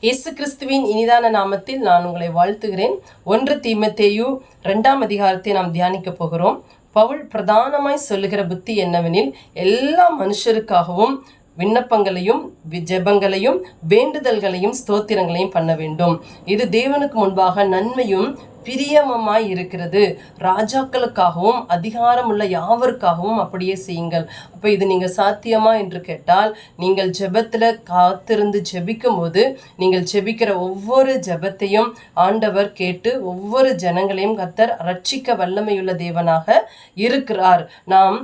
இயேசு கிறிஸ்துவின் இனிதான நாமத்தில் நான் உங்களை வாழ்த்துகிறேன். 1 தீமோத்தேயு 2ஆம் அதிகாரத்தை நாம் தியானிக்க போகிறோம். பவுல் பிரதானமாய் சொல்லுகிற புத்தி என்னவெனில், எல்லா மனுஷருக்காகவும் விண்ணப்பங்களையும் ஜெபங்களையும் வேண்டுதல்களையும் ஸ்தோத்திரங்களையும் பண்ண வேண்டும். இது தேவனுக்கு முன்பாக நன்மையும் பிரியமமாய் இருக்கிறது. ராஜாக்களுக்காகவும் அதிகாரம் உள்ள யாவருக்காகவும் அப்படியே செய்யுங்கள். அப்போ இது நீங்கள் சாத்தியமா என்று கேட்டால், நீங்கள் ஜெபத்தில் காத்திருந்து ஜெபிக்கும் போது நீங்கள் ஜெபிக்கிற ஒவ்வொரு ஜெபத்தையும் ஆண்டவர் கேட்டு ஒவ்வொரு ஜனங்களையும் கர்த்தர் ரட்சிக்க வல்லமையுள்ள தேவனாக இருக்கிறார். நாம்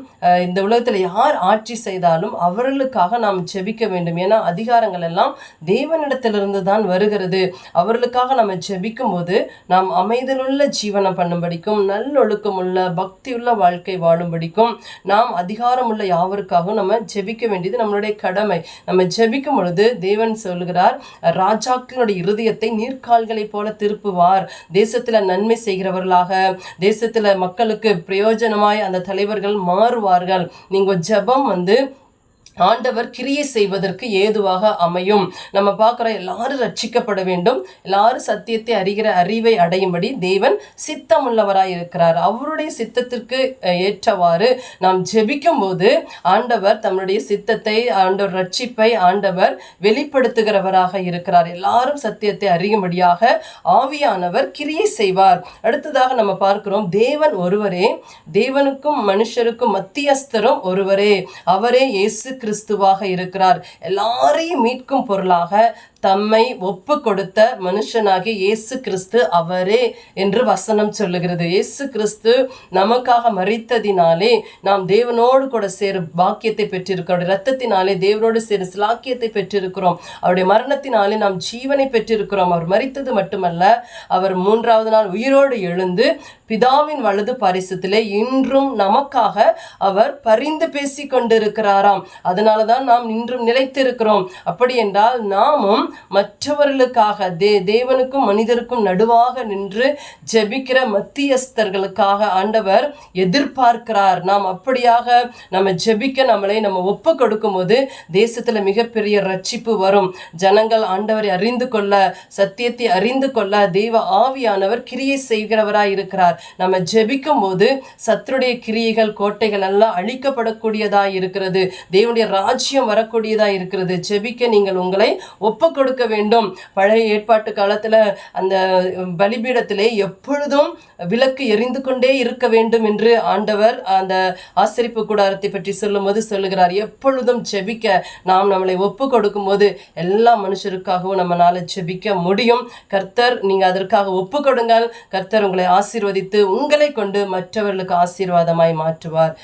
இந்த உலகத்தில் யார் ஆட்சி செய்தாலும் அவர்களுக்காக நாம் ஜெபிக்க வேண்டும். ஏன்னா அதிகாரங்கள் எல்லாம் தேவனிடத்திலிருந்து தான் வருகிறது. அவர்களுக்காக நம்ம ஜெபிக்கும் போது நாம் உள்ள ஜீவனம் பண்ணும்படிக்கும் நல்லொழுக்கமுள்ள பக்தியுள்ள வாழ்க்கை வாழும்படிக்கும் நாம் அதிகாரம் உள்ள யாவருக்காகவும் நம்ம ஜெபிக்க வேண்டியது நம்மளுடைய கடமை. நம்ம ஜெபிக்கும் பொழுது தேவன் சொல்கிறார், ராஜாக்களுடைய இருதயத்தை நீர்க்கால்களை போல திருப்புவார். தேசத்துல நன்மை செய்கிறவர்களாக, தேசத்துல மக்களுக்கு பிரயோஜனமாய் அந்த தலைவர்கள் மாறுவார்கள். நீங்க ஜெபம் ஆண்டவர் கிரியை செய்வதற்கு ஏதுவாக அமையும். நம்ம பார்க்குற எல்லாரும் ரட்சிக்கப்பட வேண்டும், எல்லாரும் சத்தியத்தை அறிகிற அறிவை அடையும்படி தேவன் சித்தம் உள்ளவராய் இருக்கிறார். அவருடைய சித்தத்திற்கு ஏற்றவாறு நாம் ஜெபிக்கும் போது ஆண்டவர் தம்முடைய சித்தத்தை, ஆண்டவர் ரட்சிப்பை ஆண்டவர் வெளிப்படுத்துகிறவராக இருக்கிறார். எல்லாரும் சத்தியத்தை அறியும்படியாக ஆவியானவர் கிரியை செய்வார். அடுத்ததாக நம்ம பார்க்கிறோம், தேவன் ஒருவரே, தேவனுக்கும் மனுஷருக்கும் மத்தியஸ்தரும் ஒருவரே, அவரே இயேசு கிறிஸ்துவாக இருக்கிறார். எல்லாரையும் மீட்கும் பொருளாக தம்மை ஒப்பு கொடுத்த மனுஷனாகிய இயேசு கிறிஸ்து அவரே என்று வசனம் சொல்லுகிறது. இயேசு கிறிஸ்து நமக்காக மரித்ததினாலே நாம் தேவனோடு கூட சேரும் பாக்கியத்தை பெற்றிருக்கிறோம். இரத்தத்தினாலே தேவனோடு சேரும் சிலாக்கியத்தை பெற்றிருக்கிறோம். அவருடைய மரணத்தினாலே நாம் ஜீவனை பெற்றிருக்கிறோம். அவர் மரித்தது மட்டுமல்ல, அவர் 3ஆவது நாள் உயிரோடு எழுந்து பிதாவின் வலது பாரிசத்திலே இன்றும் நமக்காக அவர் பரிந்து பேசி கொண்டிருக்கிறாராம். அதனால தான் நாம் இன்றும் நிலைத்திருக்கிறோம். அப்படி என்றால் நாமும் மற்றவர்களுக்காக தேவனுக்கும் மனிதருக்கும் நடுவாக நின்று ஜெபிக்கிற மத்தியஸ்தர்களுக்காக ஆண்டவர் எதிர்பார்க்கிறார். நாம் அப்படியாக நம்ம ஜெபிக்க நம்ம ஒப்பு கொடுக்கும் போது தேசத்துல மிகப்பெரிய ரட்சிப்பு வரும். ஜனங்கள் ஆண்டவரை அறிந்து கொள்ள, சத்தியத்தை அறிந்து கொள்ள தெய்வ ஆவியானவர் கிரியை செய்கிறவராய் இருக்கிறார். நம்ம ஜெபிக்கும் போது சத்துருடைய கிரியைகள், கோட்டைகள் எல்லாம் அழிக்கப்படக்கூடியதாய் இருக்கிறது. தேவனுடைய ராஜ்யம் வரக்கூடியதாய் இருக்கிறது. ஜெபிக்க நீங்கள் உங்களை ஒப்பு கொடுக்க வேண்டும். பழைய ஏற்பாட்டு காலத்துல அந்த பலிபீடத்திலே எப்பொழுதும் விளக்கு எரிந்து கொண்டே இருக்க வேண்டும் என்று ஆண்டவர் அந்த ஆசரிப்பு கூடாரத்தை பற்றி சொல்லும் போது சொல்லுகிறார். எப்பொழுதும் ஜெபிக்க நாம் நம்மளை ஒப்பு கொடுக்கும் போது எல்லா மனுஷருக்காகவும் நம்மளால ஜெபிக்க முடியும். கர்த்தர், நீங்க அதற்காக ஒப்பு கொடுங்கள். கர்த்தர் உங்களை ஆசீர்வதித்து உங்களை கொண்டு மற்றவர்களுக்கு ஆசீர்வாதமாய் மாற்றுவார்.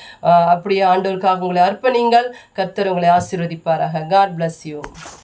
அப்படியே ஆண்டவருக்காக உங்களை அர்ப்பணிங்கள். கர்த்தர் உங்களை ஆசீர்வதிப்பாராக. God bless you.